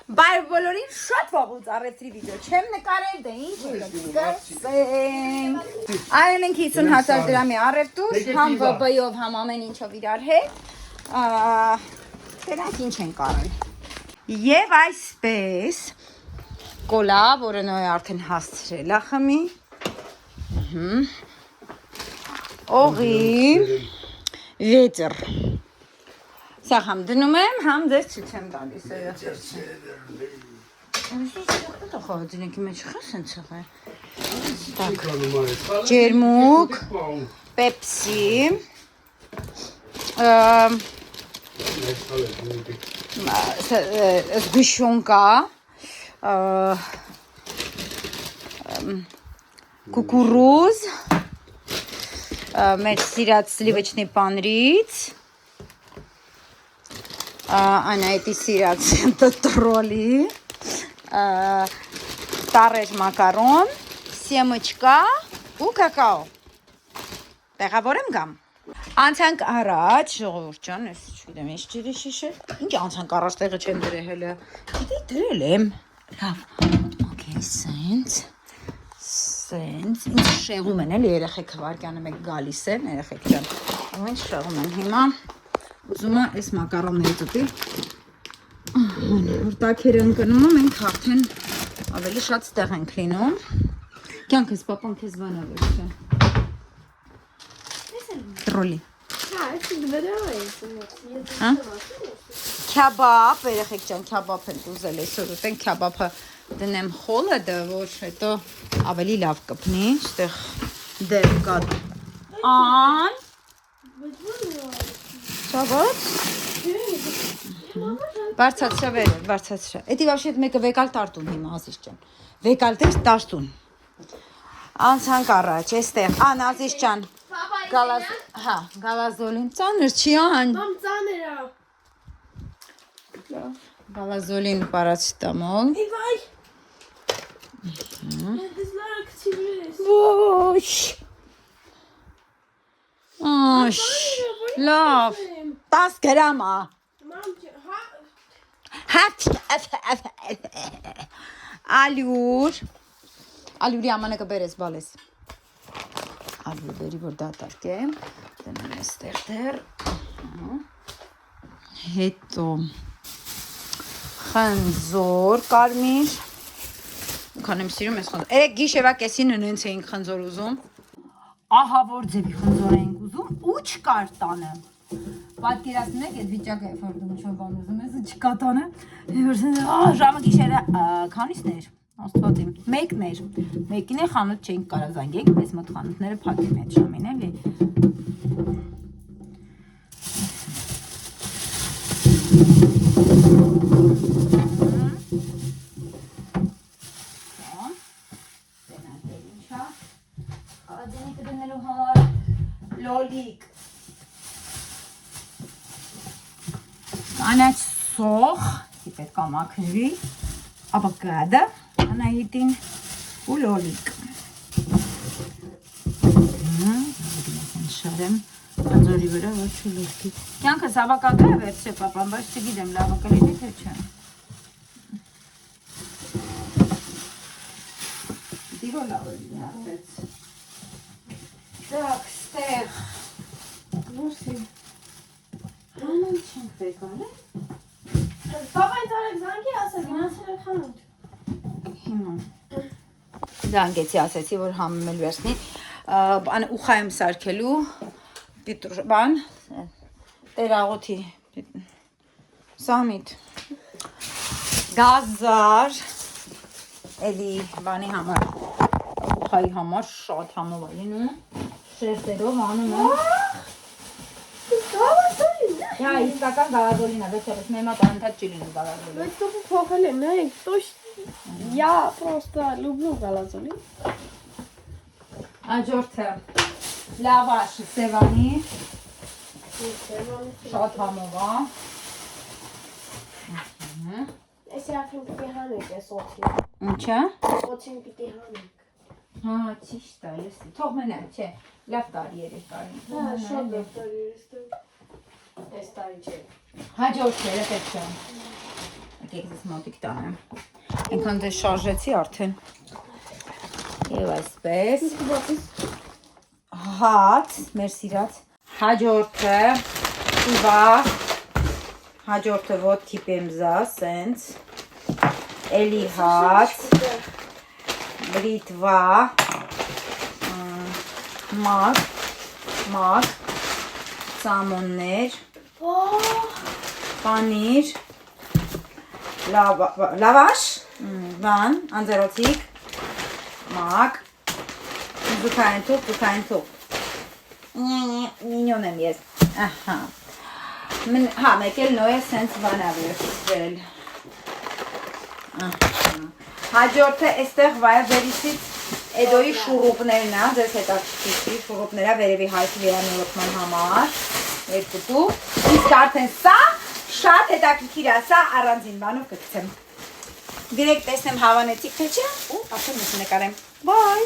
Բայց բոլորին շատ վաղուց առեցրի վիդեո չեմ նկարել, դե ինչ կսկսենք։ Արել ենք 50,000 դրամի առևտուր, համ ՎԲ-ով, համ ամեն ինչով իրար հետ։ Դրանք ինչ ենք արել։ Եվ այսպես կոլա, որը նոյ արդեն հասցրել է խմի։ Օղի վետր։ Սա համ դնում եմ, համ դες չեմ տալիս։ Խոհոձինքի մեջ խես են ծղել։ Ջերմուկ, պեպսի, զգուշոնկա, կուկուրուզ, մեր սիրած սլիվեչնի պանրից, Անայտի սիրած տրոլի, տարեր մակարոն, սեմուչկա ու կակաո։ Տեղավոր եմ գամ։ Անցանք առաջ, ժողովուրդ ջան, ես չգիտեմ, ինչ ջրի շիշել։ Ինչ անցանք առաջ տեղը չեմ դրել հələ։ Գիտի դրել եմ։ Լավ։ Okay, sense. Ինչ շեղում են էլի երեխեքը վարկյանը մեկ գալիս են, երեխեք ջան։ Ինչ շեղում են հիմա։ Ուզում եմ այս մակարոններից ուտի։ Որ տաքերը ընկնում եմ, մենք արդեն ավելի շատ ստեղ ենք լինում։ Կյանքս պապան քեզ վանավոր չէ։ Տրոլի։ Քյաբաբ, երեխեք ջան, քյաբաբ են ուզել այսօր ուտենք, քյաբաբը դնեմ խոլոդը, որ հետո ավելի լավ կպնի, այստեղ դեր կա ան Շաբաթ Բարձացրա վեր, բարձացրա Էդի վաշի հետ մեկը վեկալ տարտուն հիմա ազիս ջան Վեկալ տես տարտուն Անցանք առաջ, էստեղ, ան ազիս ջան Գալազոլին ծանր չի ան Մամ ծանր Գալազոլին պարացիտամոլ Իվայ Ոչ Աշ Լավ 10 գրամա Ալյուր Ալյուրի ամանը կբերես բալես Ալյուր բերի որ դատարկ է Դնեմ եստեղ դեր Հետո Խնձոր կարմիր Քանեմ սիրում ես խնձոր Երեք գիշևա կեսին նենց էինք խնձոր ուզում Ահա որ ձևի խնձոր էինք ուզում ու չկար տանը Պատկերացնում եք այդ վիճակը երբ որ դու ինչ-որ բան ուզում ես ու չկա տանը ժամը գիշերը քանիսներ Աստված իմ մեկն էր մեկին է խանութ չենք կարա զանգենք պես մոտ խանութները փակեն այդ ժամին էլի Լոլիկ Անաչ սոխ պետք է մաքրվի ավոկադո Անահիտին ու լոլիկ շարեմ խնձորի վրա ոչ չլուրքի կյանքս ավոկադո է վերցրել պապան բայց չգիտեմ լավը կլինի թե չէ դիվո լավ է լինի արդեց Так, ստեղ Լուսի Հանան չենք վեկալ է Պապա ինձ արեք զանգի ասա գնացել եք խանութ Հիմա Զանգեցի ասեցի որ համում էլ վերցնի ուխա եմ սարքելու բան տերաղոթի սամիտ գազար էլի բանի համար ուխայի համար շատ համով ալինում Շերտերով անում եմ Հա, իսկական գալազոլին է, վերջերս մեմատ անընդհատ չի լինում գալազոլին Բայց դուք փոխել եմ, Я просто люблю գալազոլին Աջորդը լավաշը սևանի Շատ համով է Էսի արդեն պիտի հանեք ես օթին Ինչա? Օթին պիտի հանեք Հա, ճիշտ է, թող մնա, չէ, լավ տարի երեք տարի Հա, շատ լավ տարի երես տարի Ես տարի չէ Հաջորդ երեք չեմ Եկեք մոտիկ տանեմ։ Այնքան դե շարժեցի արդեն։ Եվ այսպես։ Հաց, մեր սիրած։ Հաջորդը ուվա։ Հաջորդը ոտքի պեմզա, սենց։ Էլի հաց։ Բրիտվա։ Մակ։ Սամոններ։ Պանիր, լավաշ, բան, անձերոցիկ, մակ, զուքային թուղ, մինյոն եմ ես, հա, մեկ էլ նոյ է սենց վանավիրել, հաջորդը էստեղ վայաբերիսից էդոյի շուրուպներն է, ձեզ հետաքրքրի շուրուպները վերևի հայթի վերանորոգման համար, երկուտու, իսկ արդեն սա շատ հետաքրքիր է, սա առանձին բանով կգցեմ։ Դիրեկտ տեսնեմ հավանեցիք թե չէ ու արդեն նկարեմ։ Բայ։